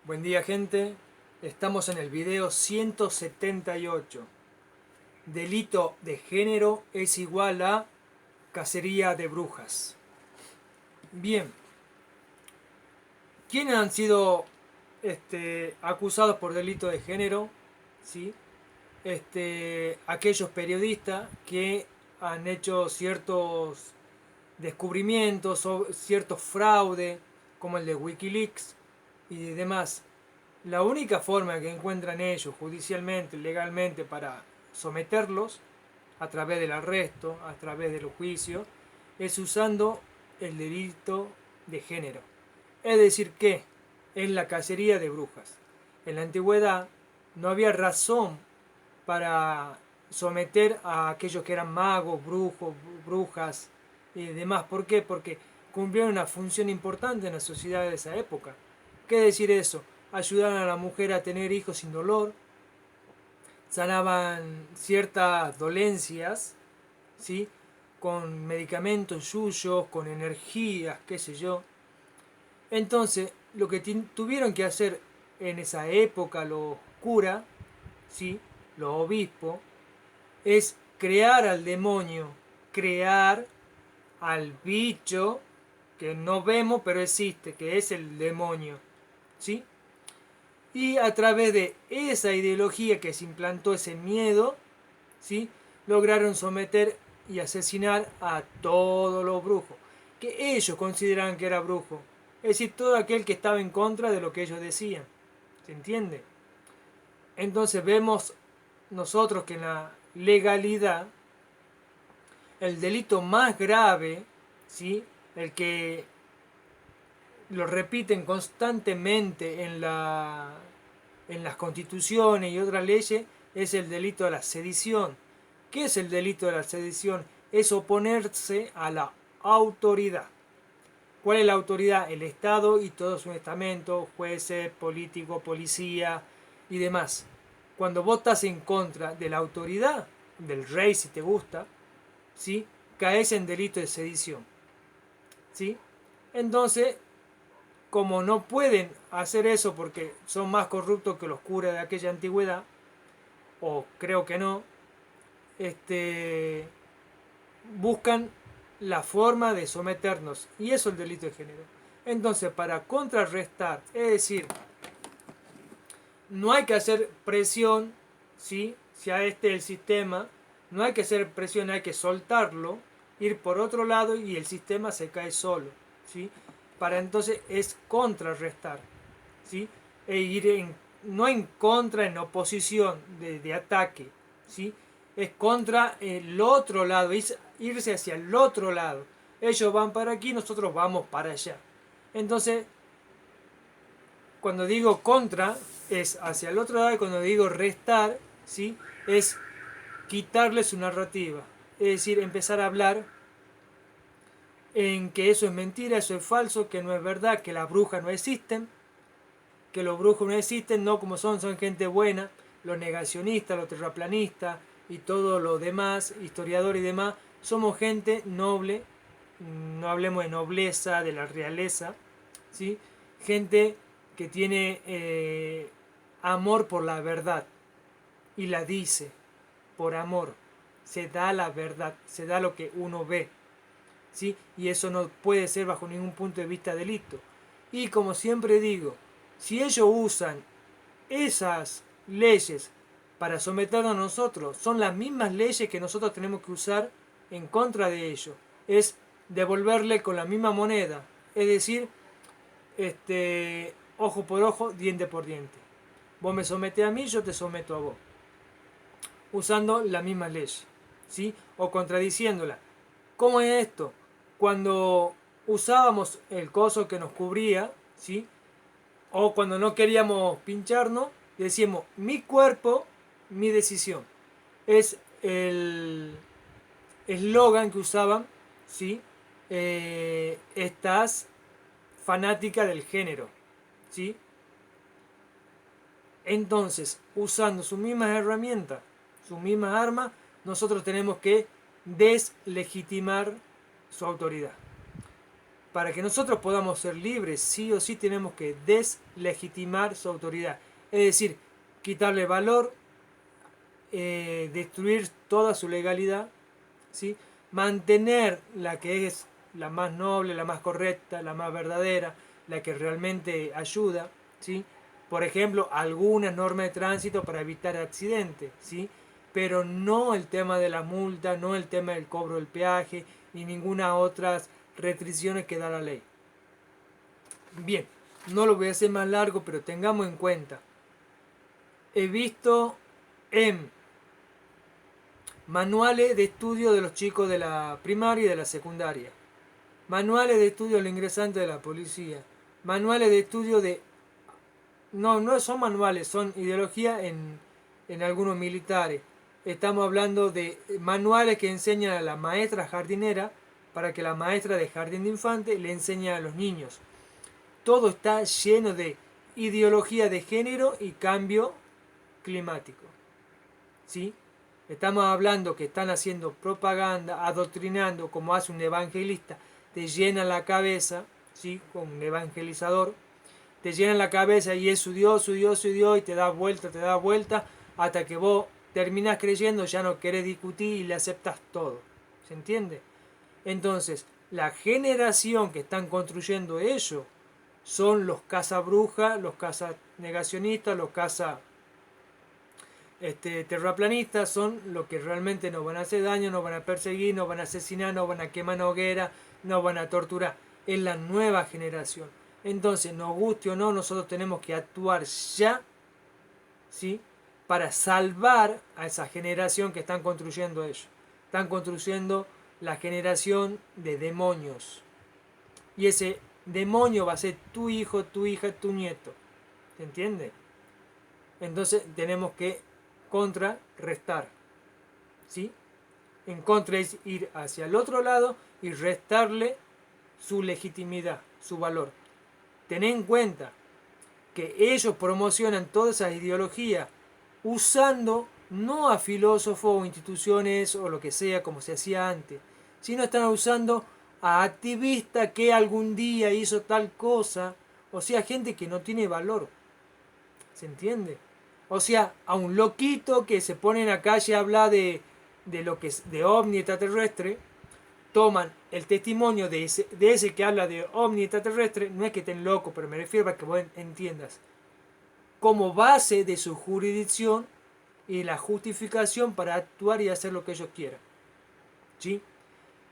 Buen día, gente. Estamos en el video 178. Delito de género es igual a cacería de brujas. Bien, ¿quiénes han sido acusados por delito de género? ¿Sí? Aquellos periodistas que han hecho ciertos descubrimientos o ciertos fraudes, como el de Wikileaks y demás. La única forma que encuentran ellos judicialmente, legalmente, para someterlos, a través del arresto, a través del juicio, es usando el delito de género. Es decir, que en la cacería de brujas, en la antigüedad, no había razón para someter a aquellos que eran magos, brujos, brujas y demás. ¿Por qué? Porque cumplieron una función importante en la sociedad de esa época. ¿Qué decir eso? Ayudaban a la mujer a tener hijos sin dolor, sanaban ciertas dolencias, ¿sí? Con medicamentos suyos, con energías, qué sé yo. Entonces, lo que tuvieron que hacer en esa época los curas, ¿sí? Los obispos, es crear al demonio, crear al bicho que no vemos pero existe, que es el demonio, ¿sí? Y a través de esa ideología que se implantó, ese miedo, ¿sí? Lograron someter y asesinar a todos los brujos, que ellos consideraban que era brujo. Es decir, todo aquel que estaba en contra de lo que ellos decían. ¿Se entiende? Entonces vemos nosotros que en la legalidad el delito más grave, ¿sí? El que lo repiten constantemente en las constituciones y otras leyes, es el delito de la sedición. ¿Qué es el delito de la sedición? Es oponerse a la autoridad. ¿Cuál es la autoridad? El Estado y todo su estamento, jueces, políticos, policía y demás. Cuando vos estás en contra de la autoridad, del rey si te gusta, ¿sí? Caes en delito de sedición. ¿Sí? Entonces, como no pueden hacer eso porque son más corruptos que los curas de aquella antigüedad, o creo que no, buscan la forma de someternos, y eso es el delito de género. Entonces, para contrarrestar, es decir, no hay que hacer presión, ¿sí? Si a el sistema, no hay que hacer presión, hay que soltarlo, ir por otro lado y el sistema se cae solo, ¿sí? Para entonces es contrarrestar, ¿sí? E ir no en contra, en oposición de ataque, ¿sí? Es contra el otro lado, irse hacia el otro lado. Ellos van para aquí, nosotros vamos para allá. Entonces, cuando digo contra, es hacia el otro lado, y cuando digo restar, ¿sí? Es quitarle su narrativa. Es decir, empezar a hablar en que eso es mentira, eso es falso, que no es verdad, que las brujas no existen, que los brujos no existen, no como son gente buena, los negacionistas, los terraplanistas y todo lo demás, historiadores y demás, somos gente noble, no hablemos de nobleza, de la realeza, ¿sí? Gente que tiene amor por la verdad y la dice por amor, se da la verdad, se da lo que uno ve, ¿sí? Y eso no puede ser bajo ningún punto de vista delito. Y como siempre digo, si ellos usan esas leyes para someternos a nosotros, son las mismas leyes que nosotros tenemos que usar en contra de ellos. Es devolverle con la misma moneda. Es decir, ojo por ojo, diente por diente. Vos me sometés a mí, yo te someto a vos. Usando la misma ley, ¿sí? O contradiciéndola. ¿Cómo es esto? Cuando usábamos el coso que nos cubría, ¿sí? O cuando no queríamos pincharnos, decíamos mi cuerpo, mi decisión. Es el eslogan que usaban, ¿sí? Estas fanáticas del género, ¿sí? Entonces, usando sus mismas herramientas, sus mismas armas, nosotros tenemos que deslegitimar su autoridad. para que nosotros podamos ser libres, sí o sí tenemos que deslegitimar su autoridad. Es decir, quitarle valor, destruir toda su legalidad, ¿sí? Mantener la que es la más noble, la más correcta, la más verdadera, la que realmente ayuda, ¿sí? Por ejemplo, algunas normas de tránsito para evitar accidentes, ¿sí? Pero no el tema de la multa, no el tema del cobro del peaje, ni ninguna otras restricciones que da la ley. Bien, no lo voy a hacer más largo, pero tengamos en cuenta. He visto en manuales de estudio de los chicos de la primaria y de la secundaria, manuales de estudio de los ingresantes de la policía, manuales de estudio de... No son manuales, son ideología en algunos militares. Estamos hablando de manuales que enseñan a la maestra jardinera para que la maestra de jardín de infantes le enseñe a los niños. Todo está lleno de ideología de género y cambio climático. ¿Sí? Estamos hablando que están haciendo propaganda, adoctrinando como hace un evangelista, te llena la cabeza, ¿sí? Con un evangelizador, te llena la cabeza y es su Dios, su Dios, su Dios, y te da vuelta, hasta que vos terminás creyendo, ya no querés discutir y le aceptas todo. ¿Se entiende? Entonces, la generación que están construyendo ellos son los cazabrujas, los cazanegacionistas, los terraplanistas, son los que realmente nos van a hacer daño, nos van a perseguir, nos van a asesinar, nos van a quemar hoguera, nos van a torturar. Es la nueva generación. Entonces, nos guste o no, nosotros tenemos que actuar ya, ¿sí? Para salvar a esa generación que están construyendo ellos. Están construyendo la generación de demonios. Y ese demonio va a ser tu hijo, tu hija, tu nieto. ¿Se entiende? Entonces tenemos que contrarrestar, ¿sí? En contra es ir hacia el otro lado y restarle su legitimidad, su valor. Ten en cuenta que ellos promocionan toda esa ideología usando no a filósofos o instituciones o lo que sea como se hacía antes, sino están usando a activistas que algún día hizo tal cosa, o sea, gente que no tiene valor. ¿Se entiende? O sea, a un loquito que se pone en la calle a hablar de lo que es de ovni extraterrestre, toman el testimonio de ese que habla de ovni extraterrestre, no es que estén locos, pero me refiero a que vos entiendas, como base de su jurisdicción y la justificación para actuar y hacer lo que ellos quieran. ¿Sí?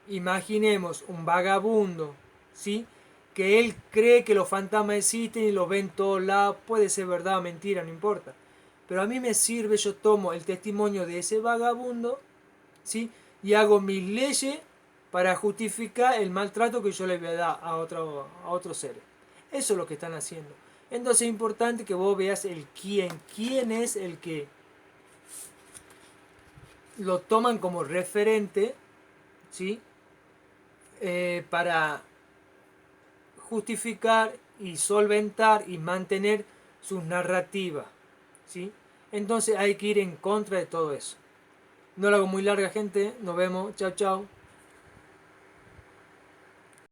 Imaginemos un vagabundo, ¿sí? Que él cree que los fantasmas existen y los ve en todos lados, puede ser verdad o mentira, no importa. Pero a mí me sirve, yo tomo el testimonio de ese vagabundo, ¿sí? Y hago mis leyes para justificar el maltrato que yo le voy a dar a otros seres. Eso es lo que están haciendo. Entonces es importante que vos veas el quién es el que lo toman como referente, ¿sí? Para justificar y solventar y mantener sus narrativas, ¿sí? Entonces hay que ir en contra de todo eso. No lo hago muy larga, gente. Nos vemos. Chao, chao.